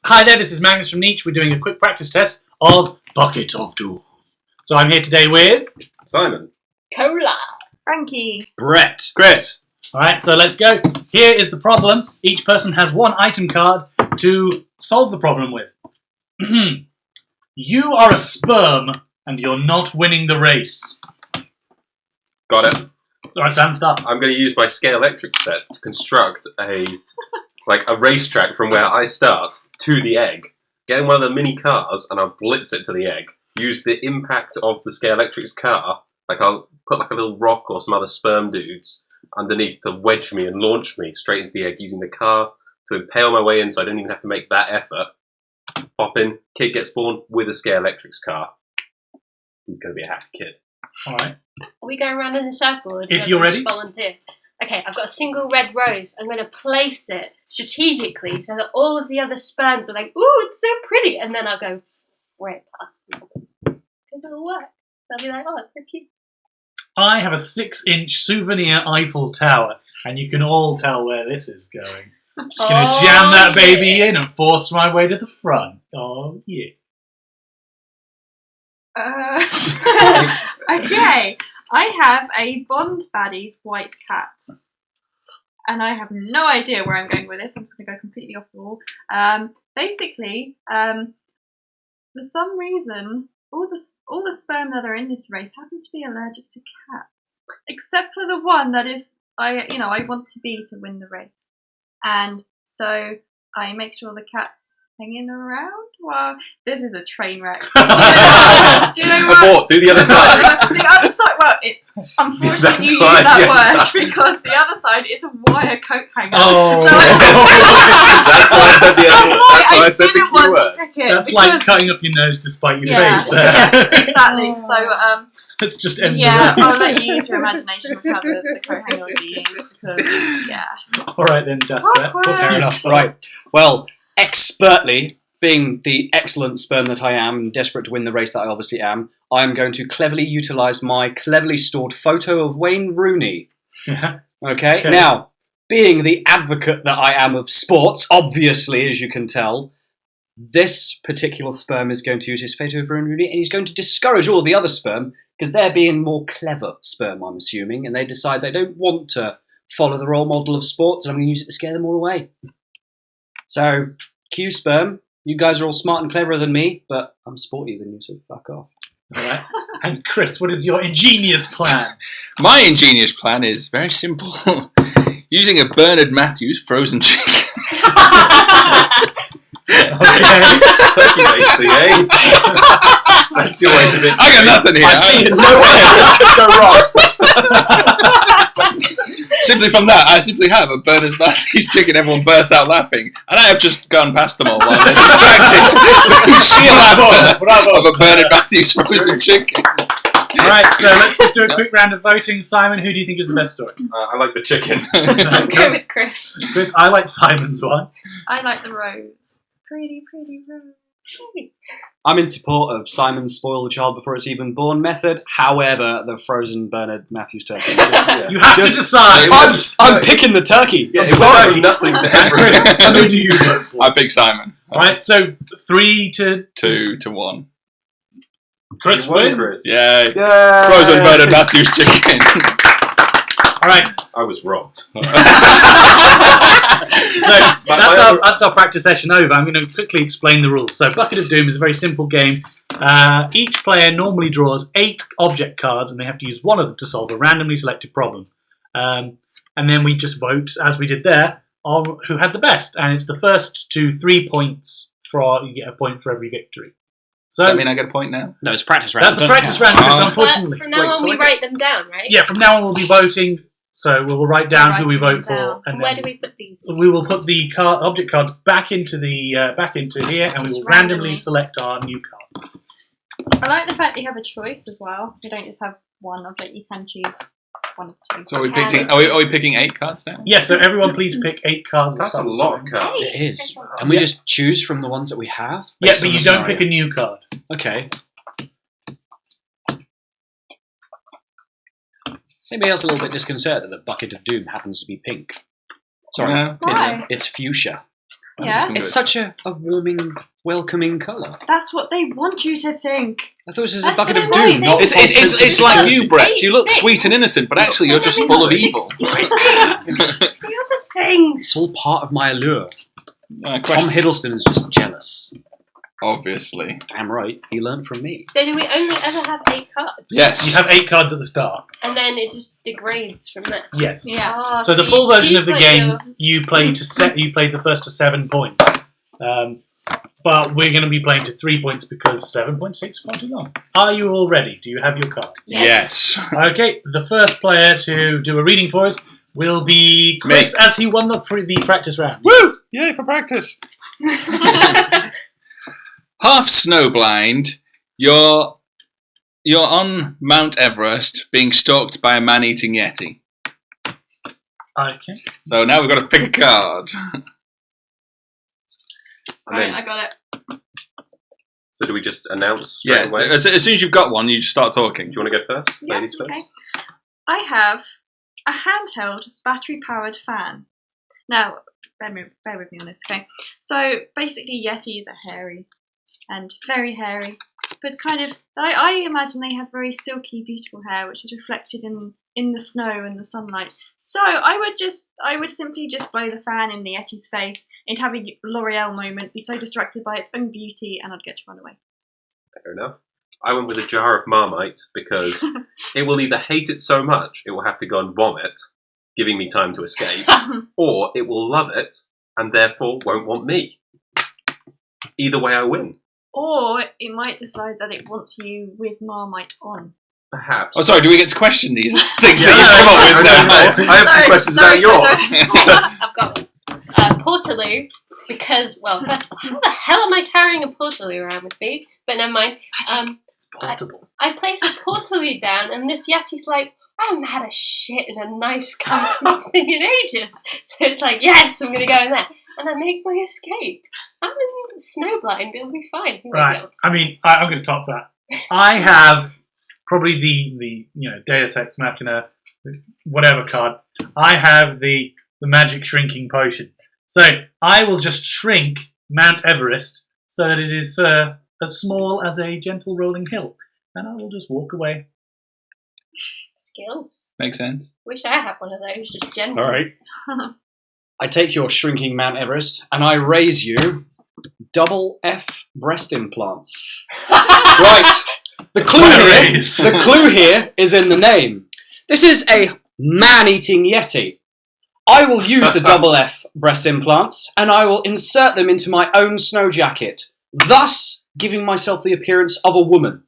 Hi there, this is Magnus from NEACh. We're doing a quick practice test of Bucket of Doom. So I'm here today with... Simon. Cola. Frankie. Brett. Kris. Alright, so let's go. Here is the problem. Each person has one item card to solve the problem with. You are a sperm, and you're not winning the race. Got it. Alright, Sam, start. I'm going to use my scale electric set to construct a racetrack from where I start to the egg. Get in one of the mini cars and I'll blitz it to the egg. Use the impact of the scale electric's car, I'll put a little rock or some other sperm dudes underneath to wedge me and launch me straight into the egg using the car to impale my way in so I don't even have to make that effort. Pop in, kid gets born with a scale electric's car. He's going to be a happy kid. Alright. Are we going around in a circle? Or If you're ready. Volunteer? Okay, I've got a single red rose. I'm going to place it strategically so that all of the other sperms are like, ooh, it's so pretty. And then I'll go right past them. Because it'll work. They'll be like, oh, it's so cute. I have a 6-inch souvenir Eiffel Tower, and you can all tell where this is going. I'm just going to jam that baby in and force my way to the front. Oh, yeah. Okay, I have a Bond baddie's white cat. And I have no idea where I'm going with this. I'm just going to go completely off the wall. Basically, for some reason, all the sperm that are in this race happen to be allergic to cats, except for the one that is I want to be to win the race, and so I make sure the cat's hanging around. Well, this is a train wreck. Do you know what? Abort. Do the other side. The other side. Well, it's unfortunately you use that word because the other side is a wire coat hanger. Oh. So That's why I said the other. That's why I said the didn't want keyword. to pick it That's because, like cutting up your nose to spite your yeah, face there. yes, exactly. So Let's just end yeah, the I'll race. let you use your imagination with how the coat hanger would be used because yeah. Alright then, that's that. Awkward. Fair enough. Right. Well, expertly, being the excellent sperm that I am, and desperate to win the race that I obviously am, I am going to cleverly utilise my cleverly stored photo of Wayne Rooney. Okay? Now, being the advocate that I am of sports, obviously, as you can tell, this particular sperm is going to use his photo of Wayne Rooney, and he's going to discourage all the other sperm, because they're being more clever sperm, I'm assuming, and they decide they don't want to follow the role model of sports, and I'm going to use it to scare them all away. So, Q sperm, you guys are all smart and cleverer than me, but I'm sportier than you, so fuck off. Alright. And Kris, what is your ingenious plan? My ingenious plan is very simple. Using a Bernard Matthews frozen chicken. Okay. Turkey basically, eh? That's your way to be. I got nothing here. I see no way this could go wrong. Simply from that, I simply have a Bernard Matthews chicken. Everyone bursts out laughing, and I have just gone past them all while they're distracted through sheer laughter of a Bernard Matthews frozen chicken. Alright, so let's just do a quick round of voting. Simon, who do you think is the best story? I like the chicken. I'll go with Kris. Kris, I like Simon's one. I like the rose. Pretty rose. I'm in support of Simon's spoil the child before it's even born method. However, the frozen Bernard Matthews turkey. You have to decide. I'm picking the turkey. Yeah, I'm it was sorry. like nothing to Kris, everyone. who do you vote for? I pick Simon. Alright, so 3 to 2-1. Kris You won, win. Kris. Yay. Yay. Frozen Bernard Matthews chicken. Alright, I was robbed. so that's our practice session over. I'm going to quickly explain the rules. So Bucket of Doom is a very simple game. Each player normally draws 8 object cards, and they have to use one of them to solve a randomly selected problem. And then we just vote, as we did there, on who had the best. And it's the first to 3 points you get a point for every victory. So Does that mean I get a point now? No, it's practice round. that's the Don't practice count. round, Kris, Oh. unfortunately. From now on, we write them down, right? Yeah, from now on we'll be voting. So we will write down who we Writing vote them for, down. and Where then do we put these? we will put the object cards back into here, and we will randomly select our new cards. I like the fact that you have a choice as well. You don't just have one object, you can choose one of two. So are we picking 8 cards now? Yes, so everyone please pick 8 cards. That's a lot of cards. It is. And we just choose from the ones that we have? Yeah, based but on you the don't scenario? pick a new card. Okay. Is anybody else a little bit disconcerted that the Bucket of Doom happens to be pink? Sorry, No. Why? it's fuchsia. Yes. It's such a warming, welcoming colour. That's what they want you to think. I thought this was a That's bucket so of doom, nice. not It's like you, sensibility. Brett. You look sweet and innocent, but actually you're just full of evil. The other things. It's all part of my allure. Tom Question. Hiddleston is just jealous. Obviously. Damn right, he learnt from me. So do we only ever have 8 cards? Yes. You have 8 cards at the start. And then it just degrades from there. Yes. Yeah. Ah, So the you full version choose of the like game, your- you played the first to 7 points. But we're going to be playing to 3 points because 7 points takes far too long. Are you all ready? Do you have your cards? Yes. Okay, the first player to do a reading for us will be Kris, as he won the practice round. Woo! Yay for practice. Half snowblind, you're on Mount Everest being stalked by a man-eating yeti. Okay. So now we've got to pick a card. And Right, then, I got it. so do we just announce straight Yes. away? As soon as you've got one, you just start talking. Do you want to go first? Yeah, Ladies first? okay. I have a handheld battery-powered fan. Now, bear with me on this, okay? So basically, yetis are hairy and very hairy, but kind of I imagine they have very silky, beautiful hair, which is reflected in the snow and the sunlight. So I would simply just blow the fan in the yeti's face and have a L'Oreal moment, be so distracted by its own beauty, and I'd get to run away. Fair enough. I went with a jar of Marmite because it will either hate it so much it will have to go and vomit, giving me time to escape, or it will love it and therefore won't want me. Either way, I win. Or it might decide that it wants you with Marmite on. Perhaps. Oh, sorry, do we get to question these things Yeah, that you've come up with? I have some questions about yours. I've got one. Portaloo, because, well, first of all, how the hell am I carrying a Portaloo around with me? But never mind. It's portable. I place a Portaloo down, and this Yeti's like, I haven't had a shit in a nice, comfortable thing in ages. So it's like, yes, I'm going to go in there. And I make my escape. I'm in snowblind, it'll be fine. Who Right. knows? I mean, I'm going to top that. I have probably the Deus Ex Machina, whatever card. I have the magic shrinking potion. So I will just shrink Mount Everest so that it is as small as a gentle rolling hill. And I will just walk away. Skills. Makes sense. Wish I had one of those, just gentle. All right. I take your shrinking Mount Everest and I raise you double F breast implants. Right. The clue here is in the name. This is a man-eating yeti. I will use the double F breast implants and I will insert them into my own snow jacket, thus giving myself the appearance of a woman.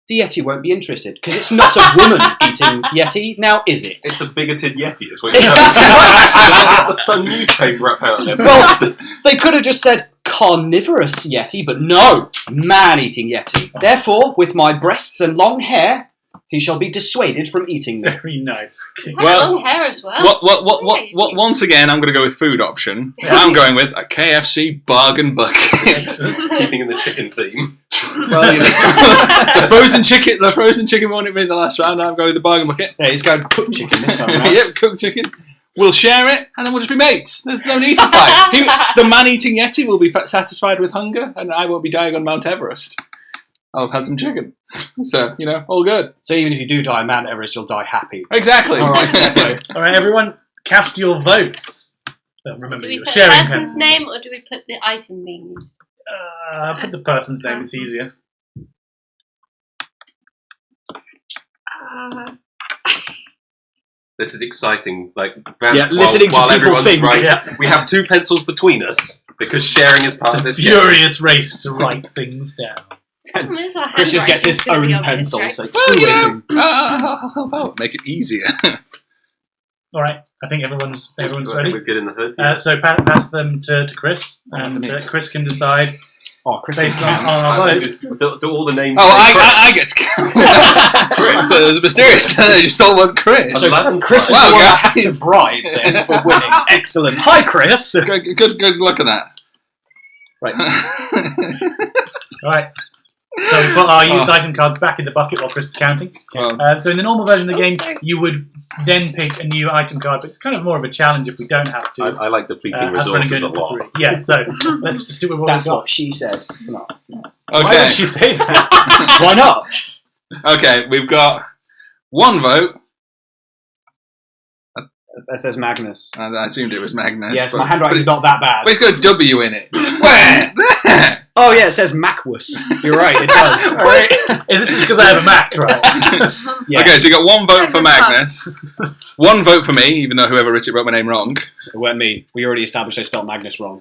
The yeti won't be interested because it's not a woman-eating yeti, now is it? It's a bigoted Yeti, is what you're telling me. Get the Sun newspaper up out there. Well, they could have just said carnivorous yeti, but no, man-eating yeti. Therefore, with my breasts and long hair, he shall be dissuaded from eating them. Very nice. Okay. You have Well, long hair as well. What? Once again, I'm going to go with food option. I'm going with a KFC bargain bucket. Keeping in the chicken theme. Well, you know, the frozen chicken won it in the last round. I'm going with the bargain bucket. Yeah, he's going cooked chicken this time around. Yep, cooked chicken. We'll share it, and then we'll just be mates. There's no need to fight. The man-eating yeti will be satisfied with hunger, and I won't be dying on Mount Everest. I'll have had some chicken. So, all good. So even if you do die on Mount Everest, you'll die happy. Exactly. All right. All right, everyone, cast your votes. Remember, Do we you're put the sharing person's pens. name or do we put the item name? Put the person's name, it's easier. This is exciting. Listening to people everyone's think. right, Yeah. we have 2 pencils between us because sharing is part of It's this a game. furious race to write things down. Chris just gets his own pencil, so it's Well, too waiting. I'll help out. Make it easier. All right, I think everyone's I think ready. we're good in the hood. So pass them to Chris, and Chris can decide Oh, Chris based can on our votes. do all the names. Oh, say I Chris. get to count. It was mysterious. You stole one, Chris. So Chris is Wow, the one I guys. have to bribe then for winning. Excellent. Hi, Chris. Good luck at that. Right. All right, So we put our used item cards back in the bucket while Kris is counting. Well, So in the normal version of the game, sorry. you would then pick a new item card, but it's kind of more of a challenge if we don't have to. I like depleting As we're resources a going lot. through. Yeah, so let's just see what we've That's got. what she said. No. Why okay. would she say that? Why not? Okay, we've got one vote. That says Magnus. I assumed it was Magnus. Yes, but, my handwriting's not that bad. but it's got a W in it. Where? There! Oh yeah, it says Macwus. You're right, it does. All right. This is because I have a Mac, right? Yeah. Okay, so you got one vote for Magnus. Magnus, one vote for me, even though whoever wrote it wrote my name wrong. It weren't me. We already established I spelled Magnus wrong.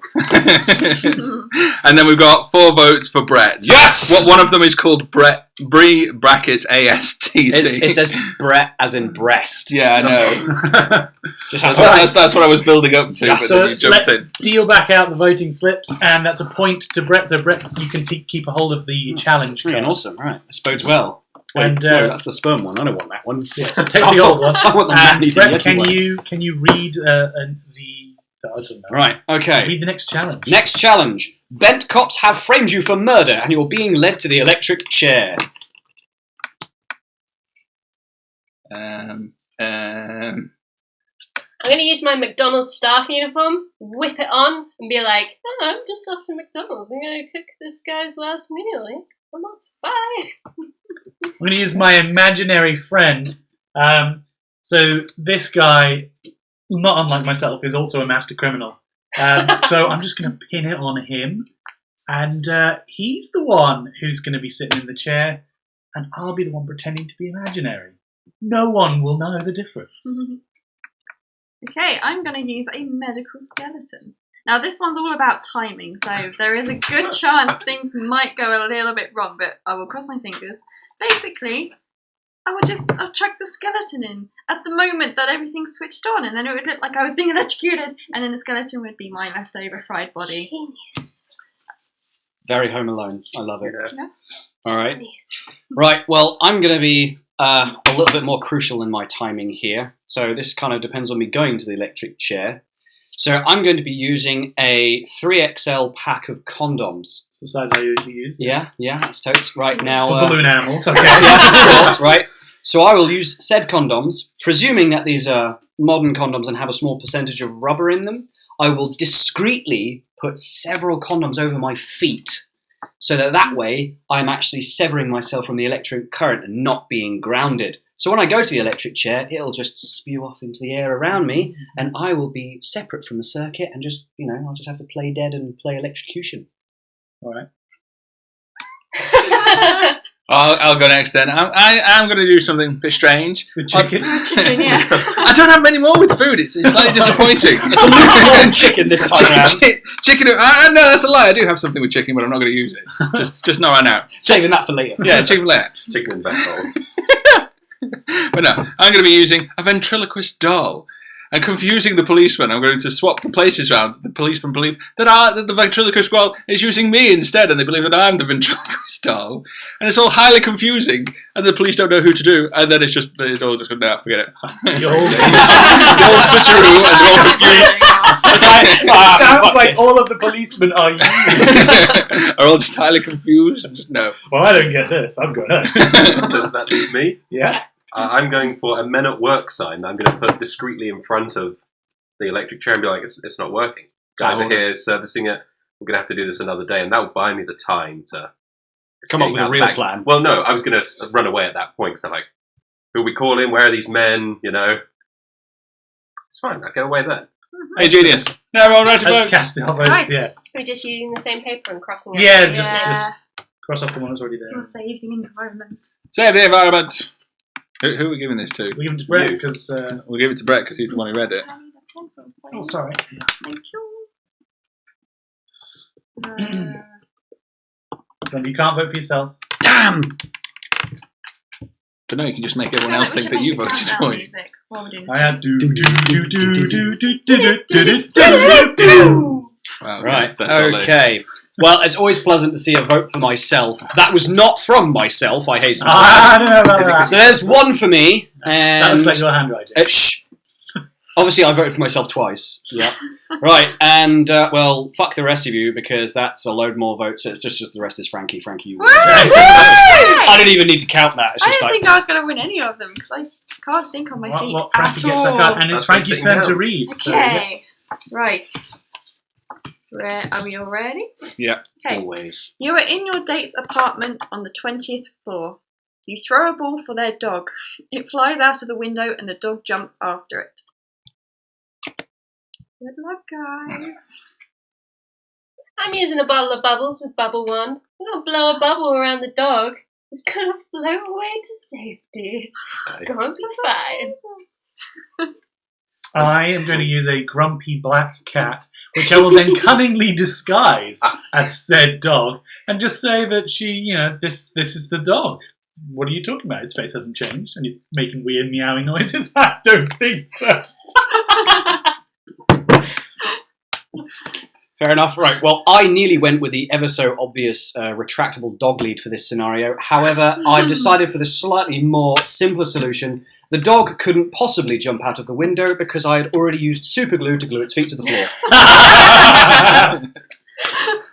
And then we've got 4 votes for Brett. Yes! One of them is called Brett, Bree brackets ASTT. It says Brett as in breast. Yeah, I know. Just has That's what I was building up to, Yes. but then you So jumped let's in. deal back out the voting slips, and that's a point to Brett. So Brett, you can keep a hold of the challenge Brilliant, card. awesome. Right, this bodes well. And, Wait, that's the sperm one. I don't want that one. Yes, take the old one. I want the And man-eating Brett, Yeti can you read the I don't know. Right, okay. Read the next challenge. Next challenge. Bent cops have framed you for murder and you're being led to the electric chair. I'm going to use my McDonald's staff uniform, whip it on, and be like, oh, I'm just off to McDonald's. I'm going to cook this guy's last meal. I'm off. Bye. I'm going to use my imaginary friend. So this guy, not unlike myself, is also a master criminal. So I'm just going to pin it on him. And he's the one who's going to be sitting in the chair. And I'll be the one pretending to be imaginary. No one will know the difference. Okay, I'm going to use a medical skeleton. Now, this one's all about timing, so there is a good chance things might go a little bit wrong, but I will cross my fingers. Basically, I'll chuck the skeleton in at the moment that everything's switched on, and then it would look like I was being electrocuted, and then the skeleton would be my leftover fried body. Genius. Very Home Alone. I love it. Yes? All right. Right, well, I'm going to be a little bit more crucial in my timing here. So this kind of depends on me going to the electric chair. So I'm going to be using a 3XL pack of condoms. It's the size I usually use. Yeah, that's totes. Right now... For balloon animals, okay. yeah, of course, right. So I will use said condoms, presuming that these are modern condoms and have a small percentage of rubber in them. I will discreetly put several condoms over my feet, so that way I'm actually severing myself from the electric current and not being grounded. So when I go to the electric chair, it'll just spew off into the air around me, and I will be separate from the circuit, and just, I'll just have to play dead and play electrocution. All right. I'll go next then. I'm going to do something a bit strange. With chicken. Chicken, yeah. I don't have many more with food. It's slightly disappointing. It's a lukewarm chicken this time around. Chicken. No, that's a lie. I do have something with chicken, but I'm not going to use it. Just not right now. Saving that for later. Yeah, chicken later. Chicken and vessel. But no, I'm going to be using a ventriloquist doll. And confusing the policeman, I'm going to swap the places around. The policemen believe that the ventriloquist doll is using me instead, and they believe that I'm the ventriloquist doll. And it's all highly confusing, and the police don't know who to do, and then it all just goes, no, forget it. You're all The old switcheroo, and they're all confused. sounds like all of the policemen are you. Are all just highly confused, and just no. Well, I don't get this. I'm going home. So does that leave me? Yeah. I'm going for a men at work sign that I'm going to put discreetly in front of the electric chair and be like, it's not working. Guys are here servicing it. We're going to have to do this another day. And that will buy me the time to Come up escape with a out real back. plan. Well, no, I was going to run away at that point because I'm like, who are we calling? Where are these men? It's fine. I'll get away then. Hey, genius. Now we're all right to Let's vote. cast our votes, Right. yes. We're just using the same paper and crossing it. Yeah, out. just cross off the one that's already there. We'll save the environment. Save the environment. Who are we giving this to? We give it to Brett You. because... We'll give it to Brett because he's the one who read it. I need a pencil, please. oh, sorry. Thank you. You can't vote for yourself. Damn! But no, you can just make everyone else think that you voted for it. Music while we're doing I had do. Wow, Right, that's all it. okay. Well, it's always pleasant to see a vote for myself. That was not from myself, I hasten to add. I don't know about that. So there's one for me, That and... looks like your handwriting. Shh. Obviously, I voted for myself twice. Yeah. Right, and, well, fuck the rest of you, because that's a load more votes. It's just the rest is Frankie. Frankie, you win. I didn't even need to count that. It's I just didn't like... think I was going to win any of them, because I can't think on my feet What Frankie at gets all. that card, and it's That's what Frankie's I'm turn to saying read. So, Okay, right. Are we all ready? Yeah. Okay. Always. You are in your date's apartment on the 20th floor. You throw a ball for their dog. It flies out of the window and the dog jumps after it. Good luck, guys. I'm using a bottle of bubbles with bubble wand. I'm gonna blow a bubble around the dog. It's gonna float away to safety. It's gonna be fine. I am going to use a grumpy black cat, which I will then cunningly disguise as said dog, and just say that this is the dog. What are you talking about? Its face hasn't changed, and you're making weird meowing noises. I don't think so. Fair enough. Right. Well, I nearly went with the ever so obvious retractable dog lead for this scenario. However, I've decided for the slightly more simpler solution. The dog couldn't possibly jump out of the window because I had already used super glue to glue its feet to the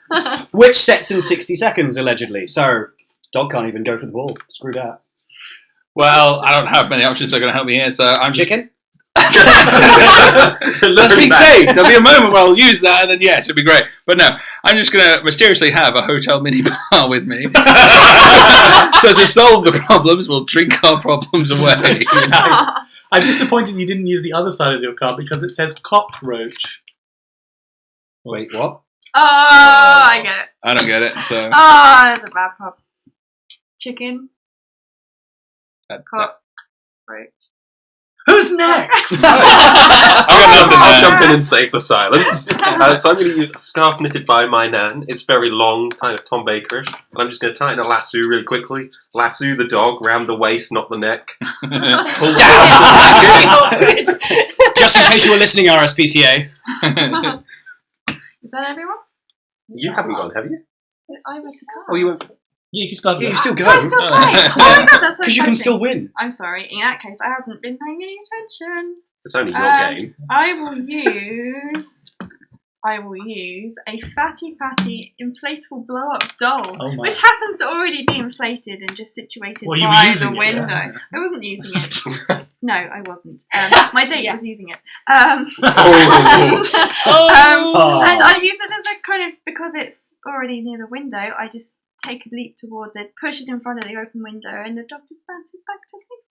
floor. Which sets in 60 seconds, allegedly. So, dog can't even go for the ball. Screw that. Well, I don't have many options that are going to help me here, so I'm just... Chicken? That's being saved. There'll be a moment where I'll use that, and then yeah, it'll be great. But no, I'm just going to mysteriously have a hotel mini bar with me. So to solve the problems, we'll drink our problems away. I'm disappointed you didn't use the other side of your card because it says cockroach. Wait, what? Oh, I get it. I don't get it. So Oh, that's a bad pop. Chicken. Cock. Right. Who's next? I'll jump in and save the silence. So I'm going to use a scarf knitted by my nan. It's very long, kind of Tom Bakerish. And I'm just going to tie it in a lasso really quickly. Lasso the dog round the waist, not the neck. Pull Just in case you were listening, RSPCA. Is that everyone? You haven't gone, have you? I went to card. Oh, you went... Yeah, you can start. Yeah, you still go. Can I still play? Oh my god, that's so Because you can exciting. still win. I'm sorry. In that case, I haven't been paying any attention. It's only your game. I will use a fatty inflatable blow up doll, Oh my. which happens to already be inflated and just situated Well, you were by the using it, window. yeah. I wasn't using it. No, I wasn't. My date was using it. Oh. And I use it as a kind of, because it's already near the window, I just take a leap towards it, push it in front of the open window, and the dog just bounces back to sleep.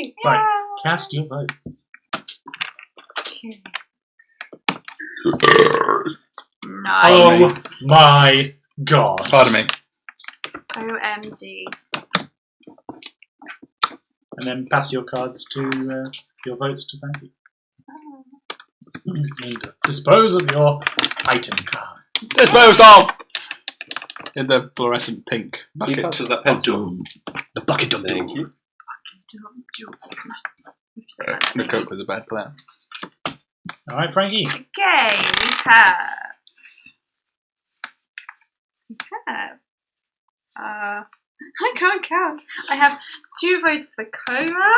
Yay! Right, Yeah. cast your votes. Okay. Oh Nice. my god. pardon me. OMG. And then pass your cards to your votes to Frankie. And dispose of your item cards. Disposed of. In the fluorescent pink bucket. He passes that of pencil. doom. The bucket of Thank doom. you. The Coke was a bad plan. Alright, Frankie. Okay, we have. I can't count. I have 2 votes for Cora,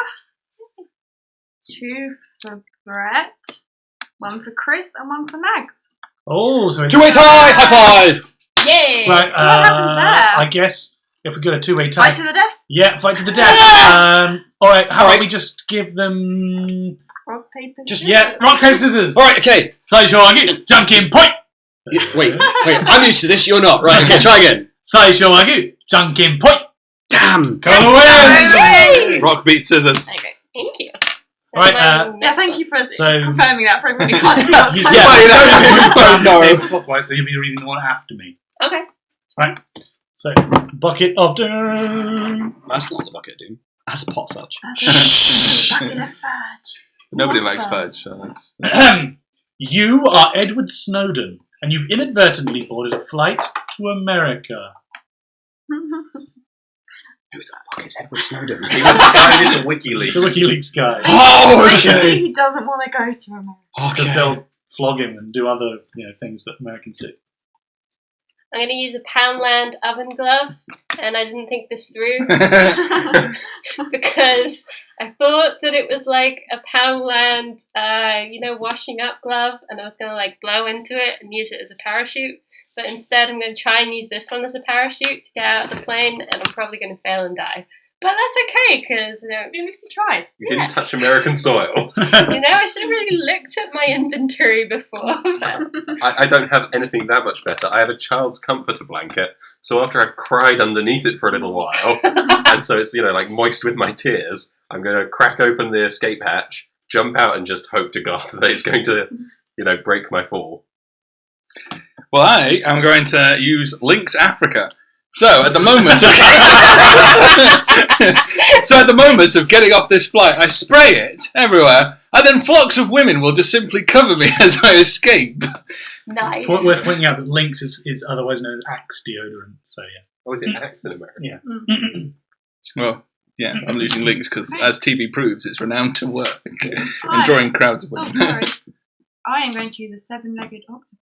2 for Brett, 1 for Kris, and 1 for Mags. Oh, so it's Two-way tie! High five! Yay! right. So what happens there? I guess if we got a two-way tie. Fight to the death? Yeah, fight to the death. Alright, how about we just give them... Rock, paper, Just- scissors. Yeah, rock, paper, scissors. Alright, okay. Saisho Agu, Junkin point. Wait, I'm used to this, you're not. Right, okay, try again. Saisho Agu, Junkin point. Damn! Kono wins. Hooray! Rock, beat, scissors. Okay. Thank you. So Right, my Yeah, next thank one. you for So- confirming that for everybody who can't see what's Yeah, going on. No. clockwise, so you'll be reading the one after me. Okay. Right. So, bucket of doom. That's not the bucket, dude. That's a pot fudge. That's a bucket of fudge. Nobody What's likes that? fudge, so that's... You are Edward Snowden, and you've inadvertently boarded a flight to America. Who the fuck is Edward Snowden? He was the guy in the WikiLeaks. The WikiLeaks guy. Oh, Basically, he doesn't want to go to America. Because they'll flog him and do other things that Americans do. I'm going to use a Poundland oven glove, and I didn't think this through because I thought that it was like a Poundland, washing up glove, and I was going to like blow into it and use it as a parachute. But instead, I'm going to try and use this one as a parachute to get out of the plane, and I'm probably going to fail and die. But that's okay, because At least you tried. You didn't touch American soil. I should have really looked at my inventory before. I don't have anything that much better. I have a child's comforter blanket, so after I've cried underneath it for a little while, and so it's like moist with my tears, I'm going to crack open the escape hatch, jump out, and just hope to God that it's going to, break my fall. Well, I am going to use Lynx Africa. So at the moment of getting off this flight, I spray it everywhere, and then flocks of women will just simply cover me as I escape. Nice. We're pointing out that Lynx is otherwise known as Axe deodorant. So yeah. Oh, is it Axe in America? Yeah. Well, yeah, I'm using Lynx because, as TV proves, it's renowned to work and drawing crowds of women. Oh, sorry. I am going to use a 7-legged octopus.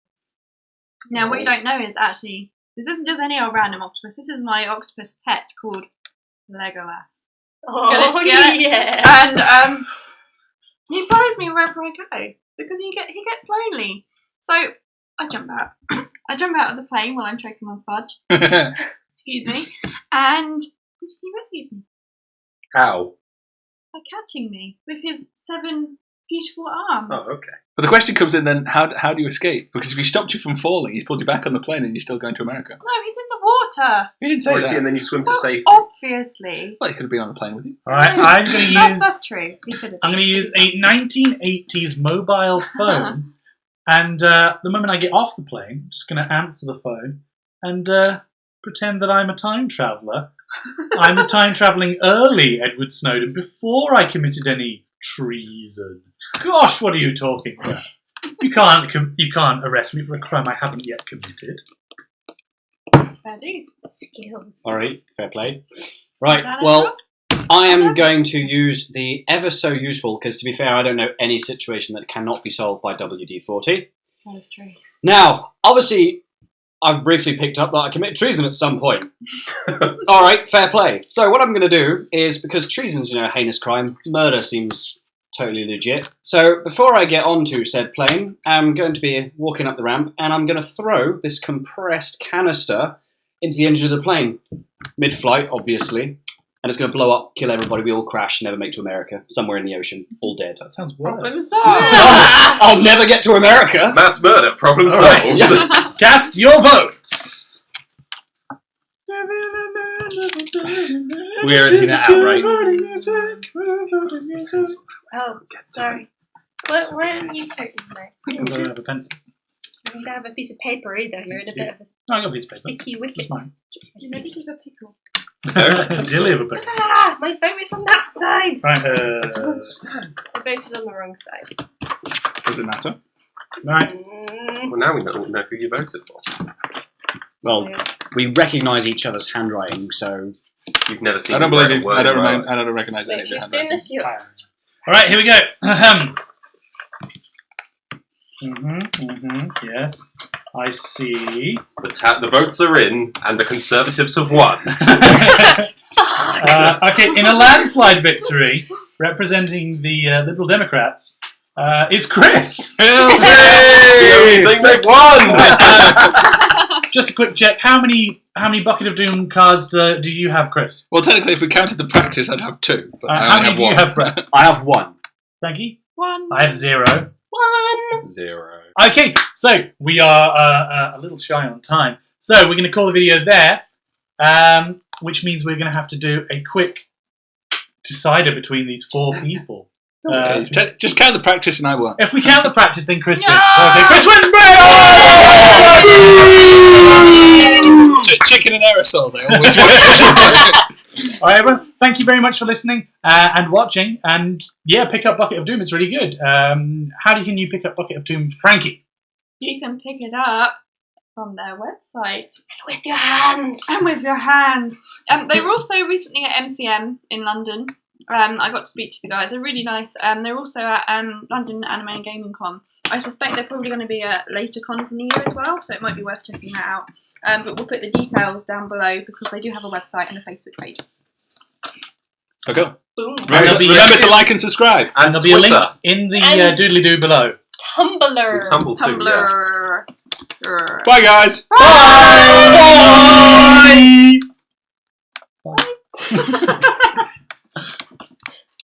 Now, what you don't know is actually, this isn't just any old random octopus. This is my octopus pet called Legolas. Oh, Get it? yeah. And he follows me wherever I go because he gets lonely. So I jump out. I jump out of the plane while I'm choking on fudge. Excuse me. And he rescues me How? by catching me with his 7 beautiful arms. Oh, okay. But the question comes in then, how do you escape? Because if he stopped you from falling, he's pulled you back on the plane and you're still going to America. No, he's in the water. He didn't say that. And then you swim to Well, safety. obviously. Well, he could have been on the plane with you. All right, I'm going to use. That's true. He could have I'm been. going to use a 1980s mobile phone, and the moment I get off the plane, I'm just going to answer the phone and pretend that I'm a time traveller. I'm the time travelling early Edward Snowden before I committed any treason. Gosh, what are you talking about? You can't arrest me for a crime I haven't yet committed. Fair dues. Skills. All right, fair play. Is Right, that well, I am going to use the ever so useful, because to be fair, I don't know any situation that cannot be solved by WD-40. That is true. Now, obviously, I've briefly picked up that I committed treason at some point. All right, fair play. So what I'm going to do is, because treason's, a heinous crime, murder seems totally legit. So before I get onto said plane, I'm going to be walking up the ramp, and I'm going to throw this compressed canister into the engine of the plane. Mid-flight, obviously. And it's going to blow up, kill everybody, we all crash, never make to America. Somewhere in the ocean, all dead. That sounds Problem worse. solved. I'll never get to America! Mass murder, problem All right, solved. Yes! Cast your votes. We're editing that out, right? Oh, sorry. Why don't you put it in there? I don't have a pencil. You don't have a piece of paper either. You're in a bit of a No, I got a piece of paper. sticky wicket. It's fine. You maybe take a pickle. Dilly of a paper. Ah, my vote is on that side. Right, I voted on the wrong side. Does it matter? right. Well, now we know who you voted for. Well, we recognise each other's handwriting, so... You've never seen I don't me believe write a you. word I don't right. recognise any Wait, of your who's doing handwriting. this? You. All right, here we go. Yes, I see. The votes are in, and the Conservatives have won. Okay, in a landslide victory, representing the Liberal Democrats, is Kris. The only thing they've won! Just a quick check. How many Bucket of Doom cards do you have, Kris? Well, technically, if we counted the practice, I'd have 2. But I How only many have do 1. you have, Brett? I have 1. Frankie? 1. I have 0. 1. 0. Okay, so we are a little shy on time. So we're going to call the video there, which means we're going to have to do a quick decider between these 4 people. Just count the practice and I won. If we count the practice, then Kris wins. Yeah! Okay, Kris wins! Chicken and aerosol, they always win. All right, everyone. Thank you very much for listening and watching. And yeah, pick up Bucket of Doom. It's really good. How can you pick up Bucket of Doom, Frankie? You can pick it up from their website. With your hands. And with your hand. They were also recently at MCM in London. I got to speak to the guys. They're really nice. They're also at London Anime and Gaming Con. I suspect they're probably going to be at later cons in the year as well, so it might be worth checking that out. But we'll put the details down below because they do have a website and a Facebook page. So go. Boom. Remember to like and subscribe. And There'll be a Twitter. link in the And- doodly-doo below. Tumblr. We tumble too, yeah. Tumblr. Bye, guys. Bye.